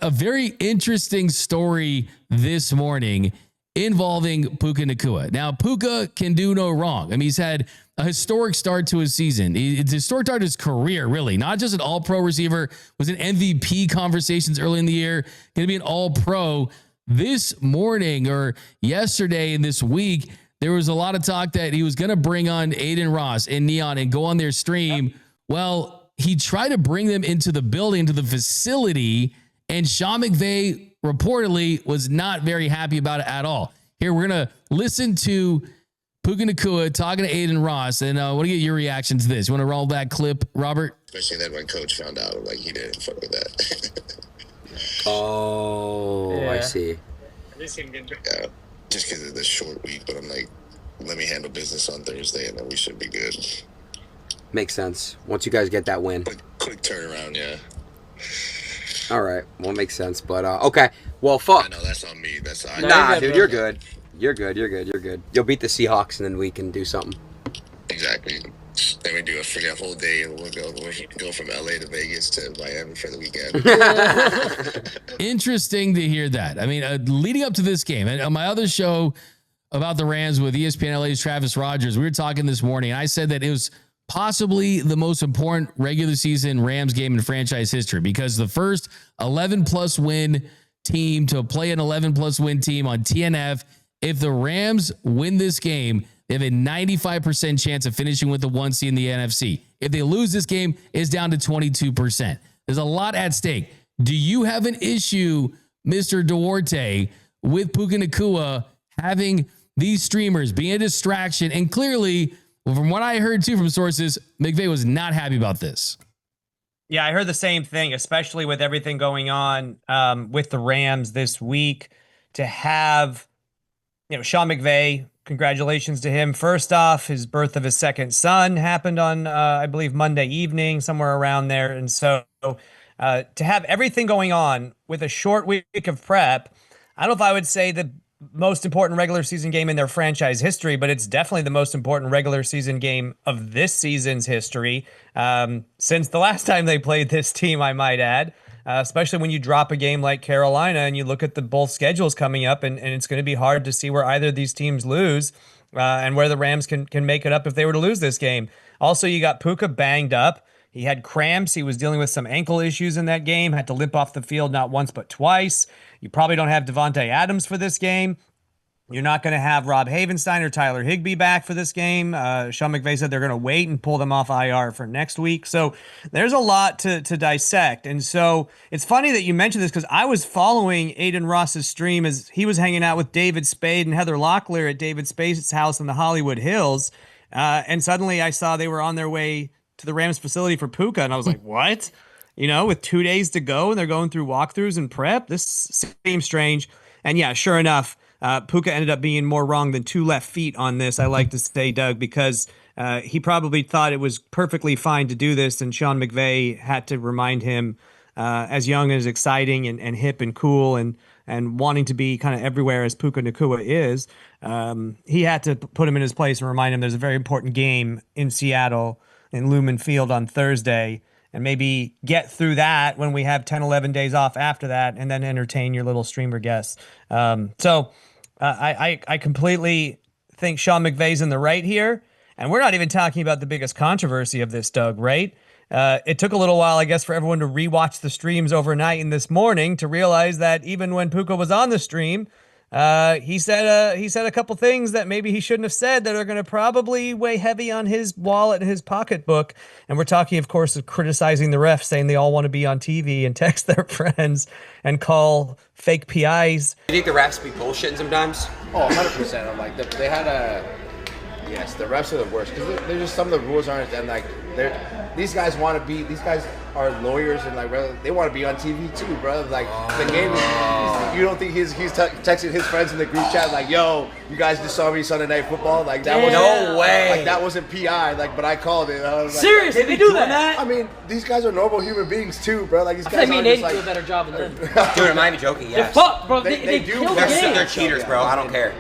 a very interesting story this morning involving Puka Nacua. Now, Puka can do no wrong. I mean, he's had a historic start to his season. It's a historic start to his career, really. Not just an all-pro receiver, was in MVP conversations early in the year, going to be an all-pro. This morning or yesterday in this week, there was a lot of talk that he was going to bring on Aiden Ross and Neon and go on their stream. Well, he tried to bring them into the building, to the facility, and Sean McVay reportedly was not very happy about it at all. Here, we're going to listen to Puka Nacua talking to Aiden Ross, and I want to get your reaction to this. You want to roll that clip, Robert? Especially that when Coach found out, like, he didn't fuck with that. Oh, yeah. I see. Yeah, just because of the short week, but I'm like, let me handle business on Thursday, and then we should be good. Makes sense. Once you guys get that win. Quick turnaround, yeah. All right. Well, makes sense. But, okay. Well, fuck. I know, that's on me. That's on Nah, dude, you're good. You're good. You'll beat the Seahawks, and then we can do something. Exactly. Then we do a freaking whole day, and we'll go from LA to Vegas to Miami for the weekend. Interesting to hear that. I mean, leading up to this game, and on my other show about the Rams with ESPN LA's Travis Rogers, we were talking this morning, and I said that it was possibly the most important regular season Rams game in franchise history, because the first 11-plus win team to play an 11-plus win team on TNF, if the Rams win this game, they have a 95% chance of finishing with the 1 seed in the NFC. If they lose this game, it's down to 22%. There's a lot at stake. Do you have an issue, Mr. Duarte, with Puka Nacua having these streamers being a distraction? And clearly, well, from what I heard too from sources, McVay was not happy about this. Yeah, I heard the same thing, especially with everything going on with the Rams this week. To have, Sean McVay, congratulations to him. First off, his birth of his second son happened on, I believe, Monday evening, somewhere around there. And so to have everything going on with a short week of prep, I don't know if I would say the most important regular season game in their franchise history, but it's definitely the most important regular season game of this season's history since the last time they played this team, I might add. Especially when you drop a game like Carolina and you look at the both schedules coming up, and it's going to be hard to see where either of these teams lose and where the Rams can make it up if they were to lose this game. Also, you got Puka banged up. He had cramps. He was dealing with some ankle issues in that game, had to limp off the field not once but twice. You probably don't have Devontae Adams for this game. You're not going to have Rob Havenstein or Tyler Higbee back for this game. Sean McVay said they're going to wait and pull them off IR for next week. So there's a lot to dissect. And so it's funny that you mentioned this, because I was following Aiden Ross's stream as he was hanging out with David Spade and Heather Locklear at David Spade's house in the Hollywood Hills. And suddenly I saw they were on their way to the Rams facility for Puka. And I was like, what? With 2 days to go and they're going through walkthroughs and prep? This seems strange. And yeah, sure enough, Puka ended up being more wrong than two left feet on this, I like to say, Doug, because he probably thought it was perfectly fine to do this, and Sean McVay had to remind him, as young and as exciting and hip and cool and wanting to be kind of everywhere as Puka Nacua is, he had to put him in his place and remind him there's a very important game in Seattle in Lumen Field on Thursday, and maybe get through that when we have 10, 11 days off after that, and then entertain your little streamer guests. I completely think Sean McVay's in the right here. And we're not even talking about the biggest controversy of this, Doug, right? It took a little while, I guess, for everyone to rewatch the streams overnight and this morning to realize that even when Puka was on the stream, he said a couple things that maybe he shouldn't have said that are going to probably weigh heavy on his wallet and his pocketbook. And we're talking, of course, of criticizing the refs, saying they all want to be on TV and text their friends and call fake PIs. You think the refs be bullshitting sometimes? Oh, 100%. I'm like, they had a... Yes, the refs are the worst, because there's just some of the rules aren't, and like these guys are lawyers, and like they want to be on TV too, bro. Like the game, you don't think he's texting his friends in the group chat like, "Yo, you guys just saw me Sunday Night Football." Like that was no way. Like that wasn't PI. Like, but I called it. I was like, seriously, they do that? I mean, these guys are normal human beings too, bro. Like these guys. I mean, they do a better job than them. Dude, am I even joking? Yes. They're fucked, bro. They do. kill the game. They're cheaters, bro. I don't care.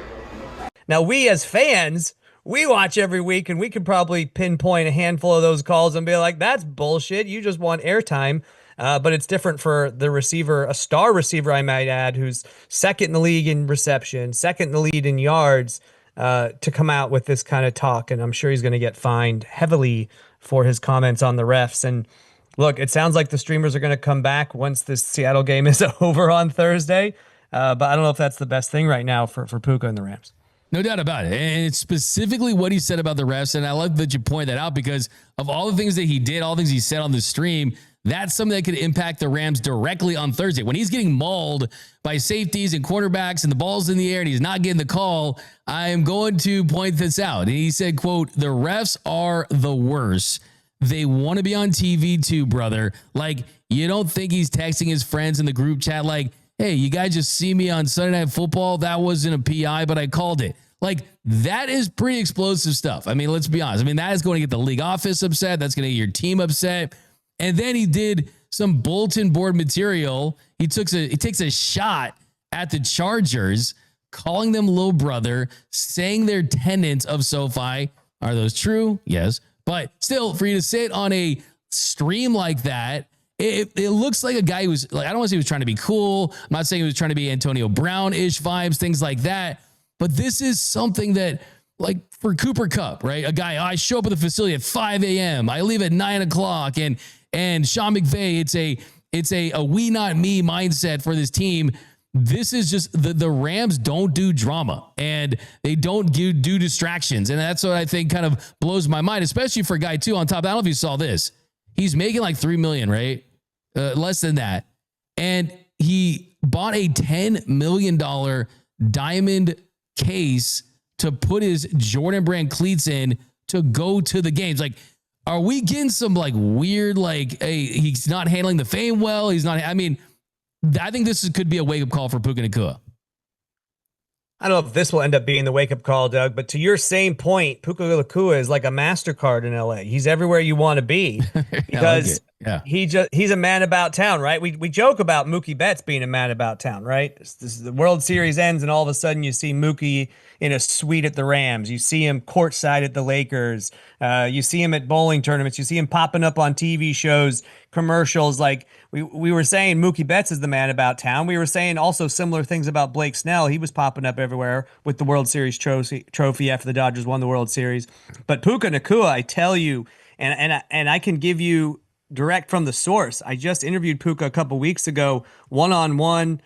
Now, we as fans, we watch every week, and we could probably pinpoint a handful of those calls and be like, that's bullshit. You just want airtime. But it's different for the receiver, a star receiver, I might add, who's second in the league in reception, second in the lead in yards, to come out with this kind of talk. And I'm sure he's going to get fined heavily for his comments on the refs. And look, it sounds like the streamers are going to come back once this Seattle game is over on Thursday. But I don't know if that's the best thing right now for Puka and the Rams. No doubt about it. And it's specifically what he said about the refs. And I love that you point that out because of all the things that he did, all the things he said on the stream, that's something that could impact the Rams directly on Thursday. When he's getting mauled by safeties and cornerbacks and the ball's in the air and he's not getting the call, I am going to point this out. And he said, quote, "The refs are the worst. They want to be on TV too, brother." Like, you don't think he's texting his friends in the group chat like, "Hey, you guys just see me on Sunday Night Football? That wasn't a PI, but I called it." Like, that is pretty explosive stuff. I mean, let's be honest. I mean, that is going to get the league office upset. That's going to get your team upset. And then he did some bulletin board material. He takes a shot at the Chargers, calling them little brother, saying they're tenants of SoFi. Are those true? Yes. But still, for you to say it on a stream like that, it looks like a guy who was like, I don't want to say he was trying to be cool. I'm not saying he was trying to be Antonio Brown-ish vibes, things like that. But this is something that, like for Cooper Kupp, right? A guy, I show up at the facility at 5 a.m. I leave at 9 o'clock. And Sean McVay, it's a we not me mindset for this team. This is just the Rams don't do drama and they don't do distractions. And that's what I think kind of blows my mind, especially for a guy too on top. I don't know if you saw this. He's making like $3 million, right? Less than that. And he bought a $10 million diamond case to put his Jordan brand cleats in to go to the games. Like, are we getting some like weird, like, hey, he's not handling the fame well. He's not, I mean, I think this could be a wake up call for Puka Nacua. I don't know if this will end up being the wake-up call, Doug, but to your same point, Puka Nacua is like a MasterCard in LA. He's everywhere you want to be because he's a man about town, right? We joke about Mookie Betts being a man about town, right? The World Series ends and all of a sudden you see Mookie in a suite at the Rams. You see him courtside at the Lakers. You see him at bowling tournaments. You see him popping up on TV shows, commercials. Like we were saying, Mookie Betts is the man about town. We were saying also similar things about Blake Snell. He was popping up everywhere with the World Series trophy after the Dodgers won the World Series. But Puka Nacua, I tell you, and I can give you direct from the source. I just interviewed Puka a couple weeks ago, one-on-one,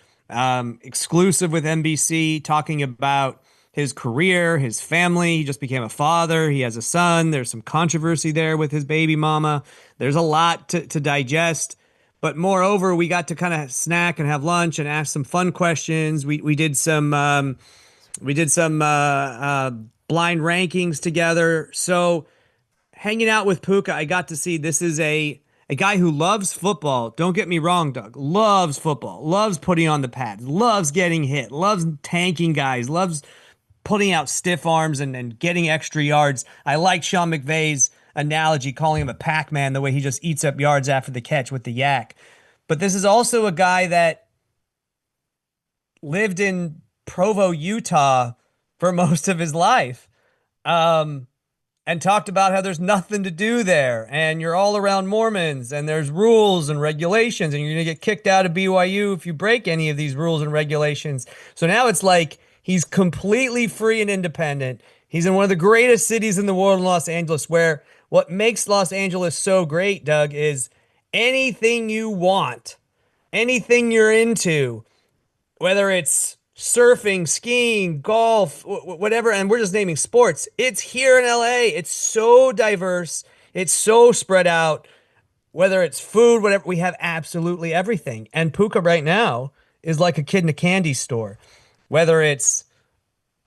exclusive with NBC, talking about his career, his family. He just became a father. He has a son. There's some controversy there with his baby mama. There's a lot to digest. But moreover, we got to kind of snack and have lunch and ask some fun questions. We did some blind rankings together. So hanging out with Puka, I got to see this is a guy who loves football. Don't get me wrong, Doug. Loves football. Loves putting on the pads. Loves getting hit. Loves tanking guys. Loves putting out stiff arms and getting extra yards. I like Sean McVay's analogy, calling him a Pac-Man, the way he just eats up yards after the catch with the yak. But this is also a guy that lived in Provo, Utah for most of his life, and talked about how there's nothing to do there, and you're all around Mormons, and there's rules and regulations, and you're going to get kicked out of BYU if you break any of these rules and regulations. So now it's like he's completely free and independent. He's in one of the greatest cities in the world, in Los Angeles, where what makes Los Angeles so great, Doug, is anything you want, anything you're into, whether it's surfing, skiing, golf, whatever, and we're just naming sports, it's here in LA. It's so diverse. It's so spread out. Whether it's food, whatever, we have absolutely everything. And Puka right now is like a kid in a candy store. Whether it's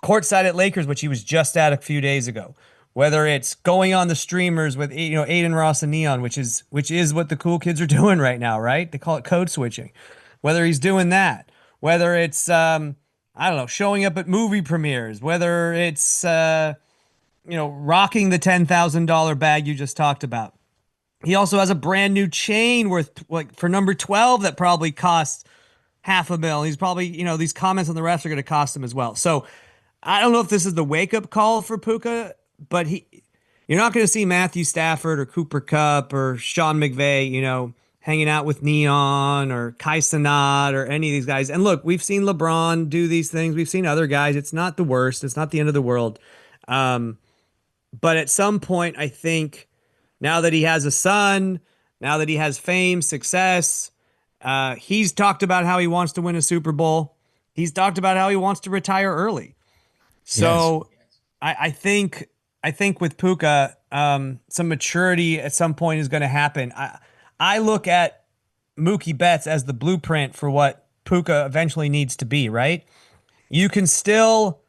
courtside at Lakers, which he was just at a few days ago. Whether it's going on the streamers with, Aiden Ross and Neon, which is what the cool kids are doing right now, right? They call it code switching. Whether he's doing that, whether it's, showing up at movie premieres, whether it's, rocking the $10,000 bag you just talked about. He also has a brand new chain worth, for number 12 that probably costs $500,000. He's probably, these comments on the refs are going to cost him as well. So I don't know if this is the wake-up call for Puka, but you're not going to see Matthew Stafford or Cooper Kupp or Sean McVay, hanging out with Neon or Kai Cenat or any of these guys. And look, we've seen LeBron do these things. We've seen other guys. It's not the worst. It's not the end of the world. But at some point, I think now that he has a son, now that he has fame, success, he's talked about how he wants to win a Super Bowl. He's talked about how he wants to retire early. So I think with Puka, some maturity at some point is going to happen. I look at Mookie Betts as the blueprint for what Puka eventually needs to be, right? You can still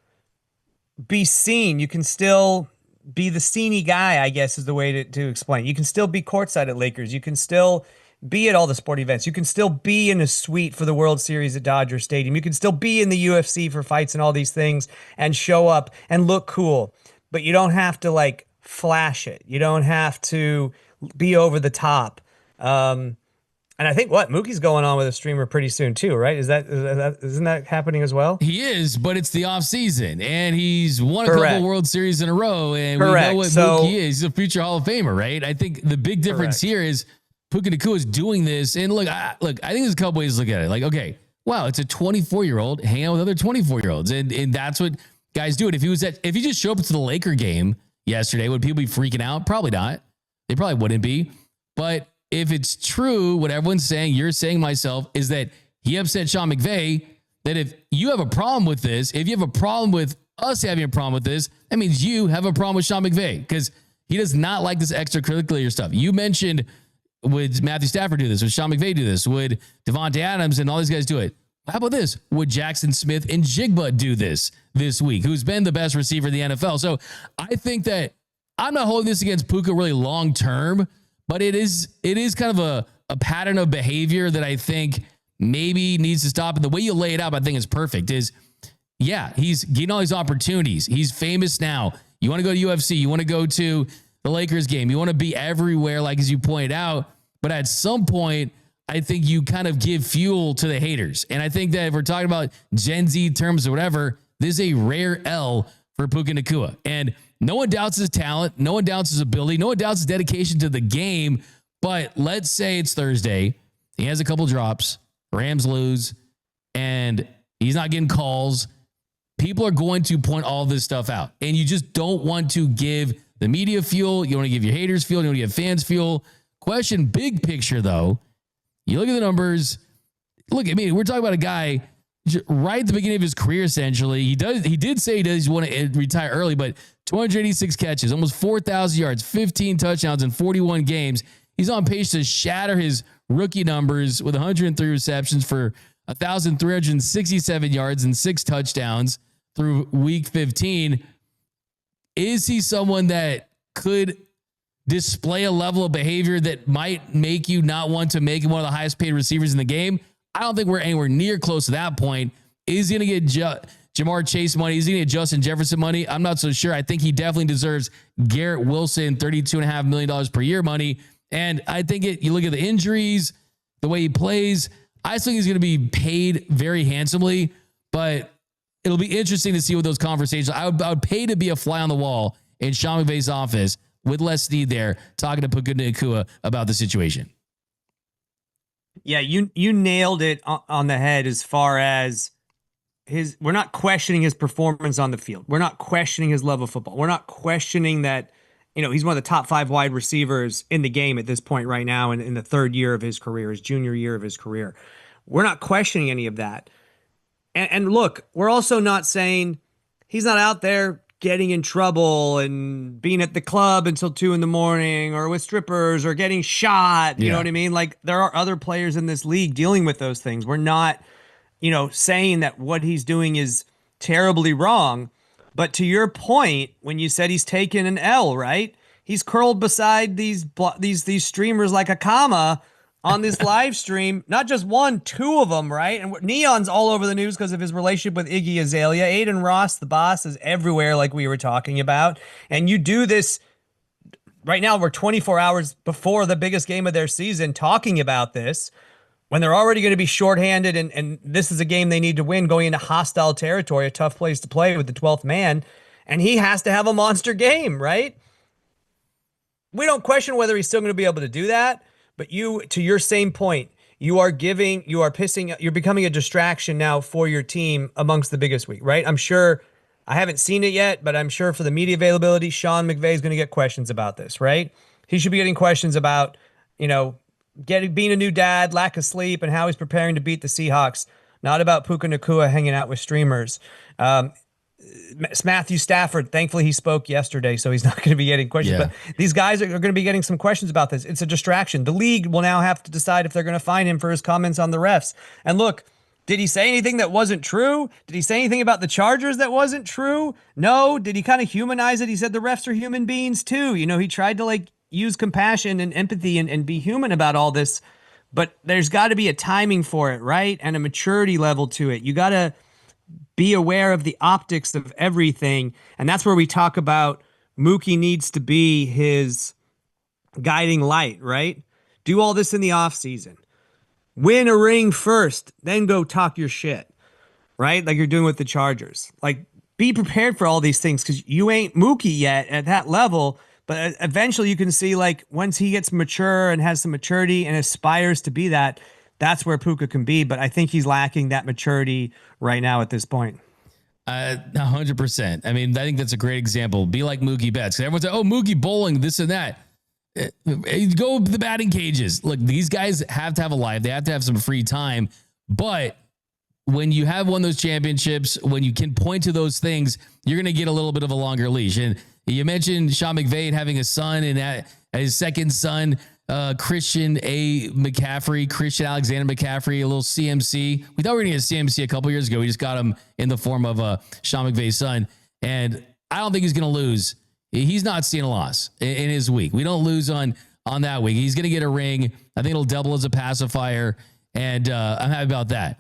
be seen. You can still be the sceney guy, I guess is the way to explain. You can still be courtside at Lakers. You can still be at all the sporting events. You can still be in a suite for the World Series at Dodger Stadium. You can still be in the UFC for fights and all these things and show up and look cool. But you don't have to like flash it. You don't have to be over the top. And I think Mookie's going on with a streamer pretty soon too, right? Isn't that happening as well? He is, but it's the off season, and he's won a couple World Series in a row, and we know what Mookie is. He's a future Hall of Famer, right? I think the big difference here is Puka Nacua is doing this, and look, I think there's a couple ways to look at it. Like, okay, wow, it's a 24-year-old hanging out with other 24-year-olds, and that's what guys do. And if he just showed up to the Laker game yesterday, would people be freaking out? Probably not. They probably wouldn't be. But if it's true, what everyone's saying, you're saying, myself, is that he upset Sean McVay, that if you have a problem with this, if you have a problem with us having a problem with this, that means you have a problem with Sean McVay, because he does not like this extracurricular stuff. You mentioned, would Matthew Stafford do this? Would Sean McVay do this? Would Devontae Adams and all these guys do it? How about this? Would Jackson Smith and Jigba do this week, who's been the best receiver in the NFL? So I think that I'm not holding this against Puka really long term, but it is kind of a pattern of behavior that I think maybe needs to stop. And the way you lay it out, I think is perfect. He's getting all these opportunities. He's famous now. You want to go to UFC. You want to go to the Lakers game. You want to be everywhere, like as you pointed out. But at some point, I think you kind of give fuel to the haters. And I think that if we're talking about Gen Z terms or whatever, this is a rare L for Puka Nacua. And no one doubts his talent. No one doubts his ability. No one doubts his dedication to the game. But let's say it's Thursday. He has a couple drops. Rams lose. And he's not getting calls. People are going to point all this stuff out. And you just don't want to give the media fuel. You don't want to give your haters fuel. You don't want to give fans fuel. Question, big picture, though. You look at the numbers. Look, I mean, we're talking about a guy right at the beginning of his career, essentially. He did say he does want to retire early, but 286 catches, almost 4,000 yards, 15 touchdowns in 41 games. He's on pace to shatter his rookie numbers with 103 receptions for 1,367 yards and 6 touchdowns through week 15. Is he someone that could display a level of behavior that might make you not want to make him one of the highest paid receivers in the game? I don't think we're anywhere near close to that point. Is he going to get Jamar Chase money? Is he going to get Justin Jefferson money? I'm not so sure. I think he definitely deserves Garrett Wilson, $32.5 million per year money. And I think you look at the injuries, the way he plays, I think he's going to be paid very handsomely, but it'll be interesting to see what those conversations. I would pay to be a fly on the wall in Sean McVay's office with Les Snead there talking to Puka Nacua about the situation. Yeah, you nailed it on the head as far as we're not questioning his performance on the field. We're not questioning his love of football. We're not questioning that, he's one of the top 5 wide receivers in the game at this point right now in the third year of his career, his junior year of his career. We're not questioning any of that. And look, we're also not saying he's not out there getting in trouble and being at the club until 2 a.m. or with strippers or getting shot. You know what I mean? Like, there are other players in this league dealing with those things. We're not, saying that what he's doing is terribly wrong. But to your point, when you said he's taken an L, right? He's curled beside these streamers like a comma on this live stream, not just 1, 2 of them, right? And Neon's all over the news because of his relationship with Iggy Azalea. Aiden Ross, the boss, is everywhere, like we were talking about. And you do this right now. We're 24 hours before the biggest game of their season talking about this, when they're already going to be shorthanded, and this is a game they need to win going into hostile territory, a tough place to play with the 12th man, and he has to have a monster game, right? We don't question whether he's still going to be able to do that. But you, to your same point, you're becoming a distraction now for your team amongst the biggest week, right? I'm sure, I haven't seen it yet, but I'm sure for the media availability, Sean McVay is going to get questions about this, right? He should be getting questions about, being a new dad, lack of sleep, and how he's preparing to beat the Seahawks, not about Puka Nacua hanging out with streamers. Matthew Stafford, thankfully he spoke yesterday, so he's not going to be getting questions. Yeah. But these guys are going to be getting some questions about this. It's a distraction. The league will now have to decide if they're going to fine him for his comments on the refs. And look, did he say anything that wasn't true? Did he say anything about the Chargers that wasn't true? No. Did he kind of humanize it? He said the refs are human beings too. He tried to use compassion and empathy and be human about all this. But there's got to be a timing for it, right? And a maturity level to it. You got to be aware of the optics of everything. And that's where we talk about Mookie needs to be his guiding light, right? Do all this in the offseason. Win a ring first, then go talk your shit, right? Like you're doing with the Chargers. Be prepared for all these things because you ain't Mookie yet at that level. But eventually you can see once he gets mature and has some maturity and aspires to be that, that's where Puka can be. But I think he's lacking that maturity right now at this point. 100%. I mean, I think that's a great example. Be like Mookie Betts. Everyone's like, oh, Mookie bowling, this and that. Go to the batting cages. Look, these guys have to have a life. They have to have some free time. But when you have won those championships, when you can point to those things, you're going to get a little bit of a longer leash. And you mentioned Sean McVay having a son, and his second son, Christian Alexander McCaffrey, a little CMC. We thought we were going to get CMC a couple years ago. We just got him in the form of Sean McVay's son. And I don't think he's going to lose. He's not seeing a loss in his week. We don't lose on that week. He's going to get a ring. I think it'll double as a pacifier. And I'm happy about that.